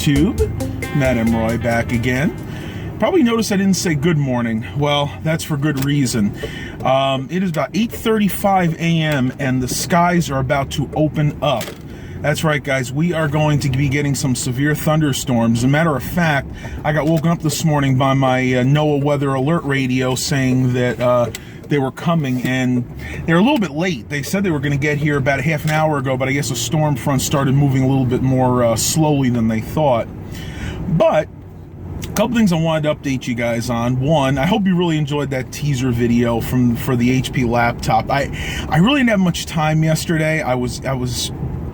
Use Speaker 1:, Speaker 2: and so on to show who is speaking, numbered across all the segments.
Speaker 1: YouTube. Matt M. Roy back again. Probably noticed I didn't say good morning. Well, that's for good reason. It is about 8:35 a.m. and the skies are about to open up. That's right, guys. We are going to be getting some severe thunderstorms. As a matter of fact, I got woken up this morning by my NOAA weather alert radio saying that they were coming, and they're a little bit late. They said they were going to get here about a half an hour ago, but I guess a storm front started moving a little bit more slowly than they thought. But a couple things I wanted to update you guys on. One, I hope you really enjoyed that teaser video for the HP laptop. I really didn't have much time yesterday. I was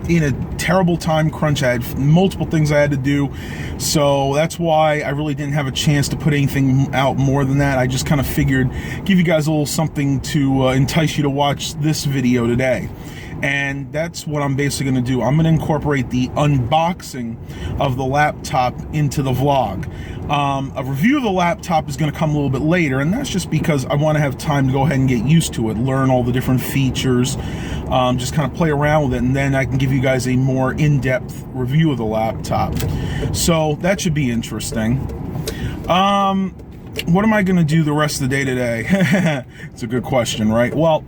Speaker 1: in a terrible time crunch. I had multiple things I had to do, so that's why I really didn't have a chance to put anything out more than that. I just kind of figured give you guys a little something to entice you to watch this video today. And that's what I'm basically going to do. I'm going to incorporate the unboxing of the laptop into the vlog. A review of the laptop is going to come a little bit later, and that's just because I want to have time to go ahead and get used to it, learn all the different features, just kind of play around with it, and then I can give you guys a more in-depth review of the laptop. So that should be interesting. What am I going to do the rest of the day today? It's a good question, right? Well,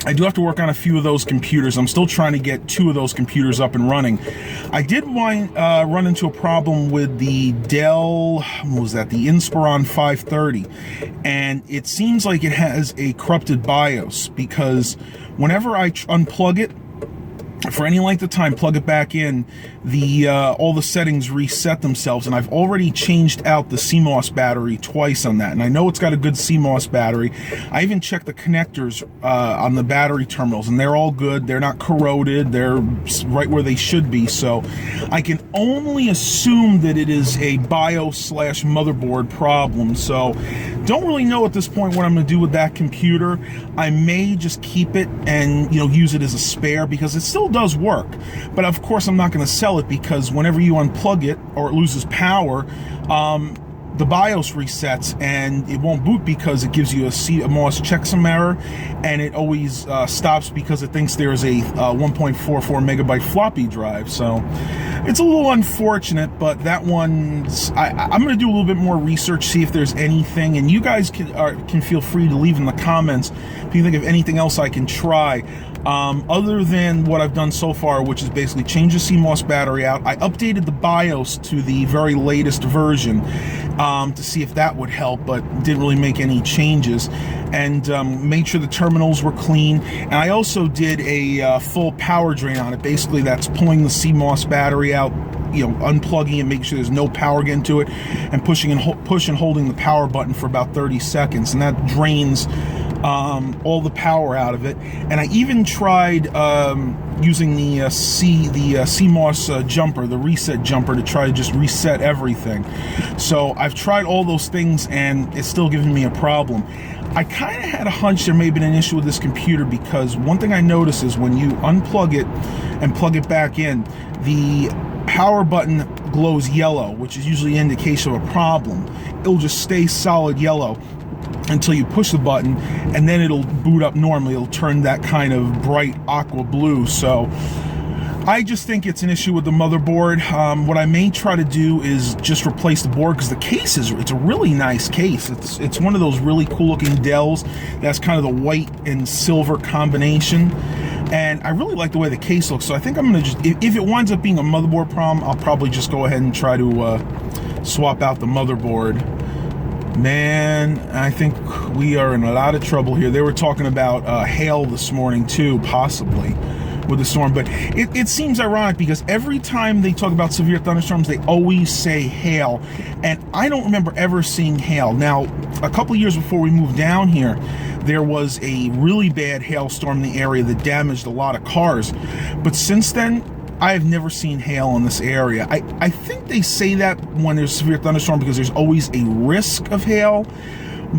Speaker 1: I do have to work on a few of those computers. I'm still trying to get 2 of those computers up and running. I did run into a problem with the Dell, what was that, the Inspiron 530. And it seems like it has a corrupted BIOS, because whenever I unplug it, for any length of time, plug it back in, all the settings reset themselves, and I've already changed out the CMOS battery twice on that, and I know it's got a good CMOS battery. I even checked the connectors on the battery terminals, and they're all good. They're not corroded. They're right where they should be, so I can only assume that it is a BIOS/motherboard problem. So don't really know at this point what I'm going to do with that computer. I may just keep it and use it as a spare, because it still does work. But of course I'm not going to sell it, because whenever you unplug it or it loses power, the BIOS resets and it won't boot, because it gives you a CMOS checksum error, and it always stops because it thinks there's a 1.44 megabyte floppy drive. So it's a little unfortunate, but that one's I'm going to do a little bit more research, see if there's anything, and you guys can feel free to leave in the comments if you think of anything else I can try. Other than what I've done so far, which is basically change the CMOS battery out. I updated the BIOS to the very latest version to see if that would help, but didn't really make any changes, and made sure the terminals were clean. And I also did a full power drain on it. Basically, that's pulling the CMOS battery out, unplugging it, making sure there's no power getting to it, and push and holding the power button for about 30 seconds, and that drains all the power out of it. And I even tried using the CMOS jumper, the reset jumper, to try to just reset everything. So I've tried all those things, and it's still giving me a problem. I kind of had a hunch there may have been an issue with this computer, because one thing I noticed is when you unplug it and plug it back in, the power button glows yellow, which is usually an indication of a problem. It'll just stay solid yellow until you push the button, and then it'll boot up normally. It'll turn that kind of bright aqua blue. So I just think it's an issue with the motherboard. What I may try to do is just replace the board, because the case it's a really nice case. It's one of those really cool looking Dells that's kind of the white and silver combination, and I really like the way the case looks. So I think I'm gonna just, if it winds up being a motherboard problem, I'll probably just go ahead and try to swap out the motherboard. Man, I think we are in a lot of trouble here. They were talking about hail this morning too, possibly, with the storm. But it seems ironic, because every time they talk about severe thunderstorms, they always say hail. And I don't remember ever seeing hail. Now, a couple years before we moved down here, there was a really bad hailstorm in the area that damaged a lot of cars. But since then, I have never seen hail in this area. I think they say that when there's severe thunderstorm, because there's always a risk of hail,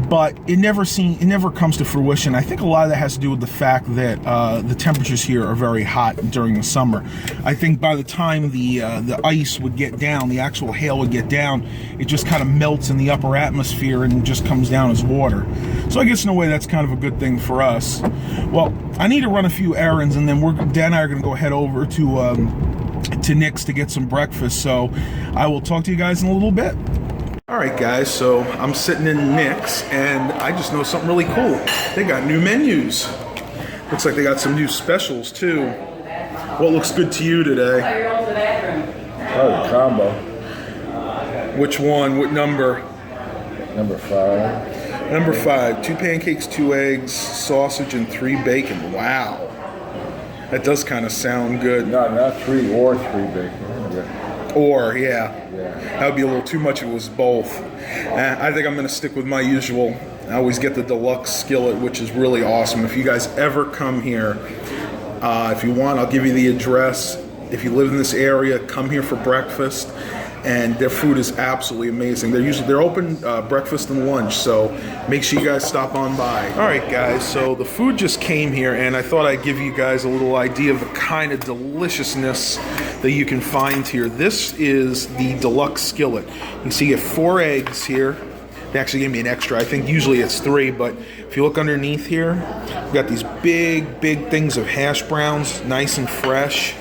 Speaker 1: but it never comes to fruition. I think a lot of that has to do with the fact that the temperatures here are very hot during the summer. I think by the time the ice would get down, the actual hail would get down, it just kind of melts in the upper atmosphere and just comes down as water. So I guess in a way that's kind of a good thing for us. Well, I need to run a few errands, and then Dad and I are going to go head over to to Nick's to get some breakfast. So I will talk to you guys in a little bit. All right, guys, so I'm sitting in Nick's, and I just know something really cool. They got new menus. Looks like they got some new specials, too. What looks good to you today?
Speaker 2: Oh, the combo.
Speaker 1: Which one? What number?
Speaker 2: Number 5.
Speaker 1: Number 5. 2 pancakes, 2 eggs, sausage, and 3 bacon. Wow. That does kind of sound good.
Speaker 2: No, not 3 or 3 bacon. Yeah.
Speaker 1: Or, yeah. That would be a little too much if it was both. I think I'm going to stick with my usual. I always get the deluxe skillet, which is really awesome. If you guys ever come here, if you want, I'll give you the address. If you live in this area, come here for breakfast. And their food is absolutely amazing. They're open breakfast and lunch, so make sure you guys stop on by. All right, guys, so the food just came here, and I thought I'd give you guys a little idea of the kind of deliciousness that you can find here. This is the deluxe skillet. You can see you have 4 eggs here. They actually gave me an extra. I think usually it's 3, but if you look underneath here, we've got these big things of hash browns, nice and fresh.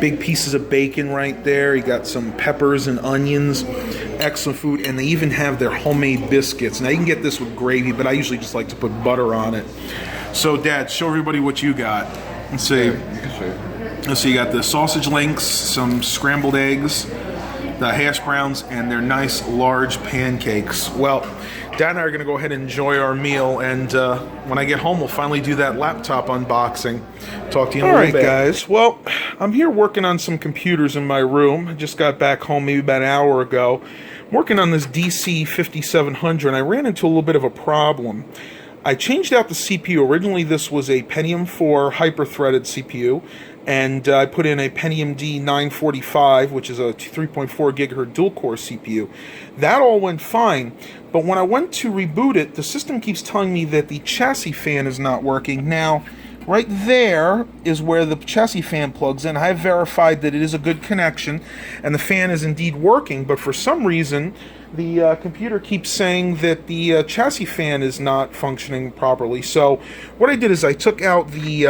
Speaker 1: Big pieces of bacon right there. You got some peppers and onions. Excellent food. And they even have their homemade biscuits. Now you can get this with gravy, but I usually just like to put butter on it. So Dad, show everybody what you got. Let's see. Let's see, you got the sausage links, some scrambled eggs, the hash browns, and their nice large pancakes. Well, Dad and I are going to go ahead and enjoy our meal, and when I get home, we'll finally do that laptop unboxing. Talk to you in a little bit. All right, guys. Well, I'm here working on some computers in my room. I just got back home maybe about an hour ago. I'm working on this DC 5700, and I ran into a little bit of a problem. I changed out the CPU. Originally, this was a Pentium 4 hyper-threaded CPU, and I put in a Pentium D 945, which is a 3.4 gigahertz dual-core CPU. That all went fine, but when I went to reboot it, the system keeps telling me that the chassis fan is not working. Now, right there is where the chassis fan plugs in. I've verified that it is a good connection, and the fan is indeed working, but for some reason, the computer keeps saying that the chassis fan is not functioning properly. So what I did is I took out the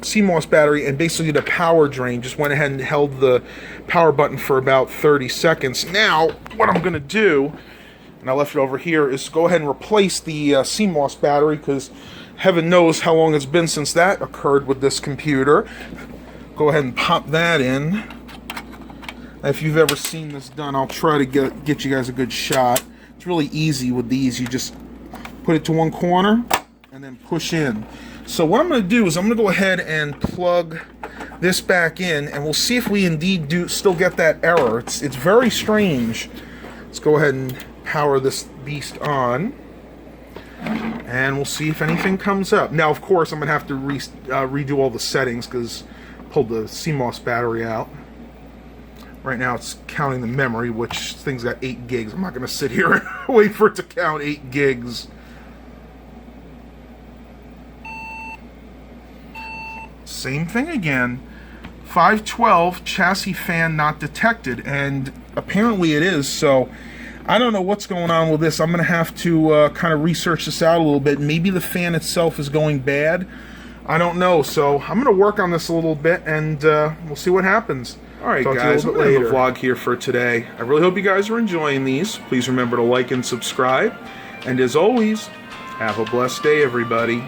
Speaker 1: CMOS battery and basically the power drain. Just went ahead and held the power button for about 30 seconds. Now, what I'm going to do, and I left it over here, is go ahead and replace the CMOS battery, because heaven knows how long it's been since that occurred with this computer. Go ahead and pop that in. If you've ever seen this done, I'll try to get you guys a good shot. It's really easy with these. You just put it to one corner and then push in. So what I'm going to do is I'm going to go ahead and plug this back in, and we'll see if we indeed still get that error. It's very strange. Let's go ahead and power this beast on, and we'll see if anything comes up. Now, of course, I'm going to have to redo all the settings, because I pulled the CMOS battery out. Right now it's counting the memory, which thing's got 8 gigs. I'm not going to sit here and wait for it to count 8 gigs. Same thing again. 512 chassis fan not detected, and apparently it is. So I don't know what's going on with this. I'm going to have to kind of research this out a little bit. Maybe the fan itself is going bad. I don't know. So I'm going to work on this a little bit, and we'll see what happens. All right, guys, I'm going to end the vlog here for today. I really hope you guys are enjoying these. Please remember to like and subscribe. And as always, have a blessed day, everybody.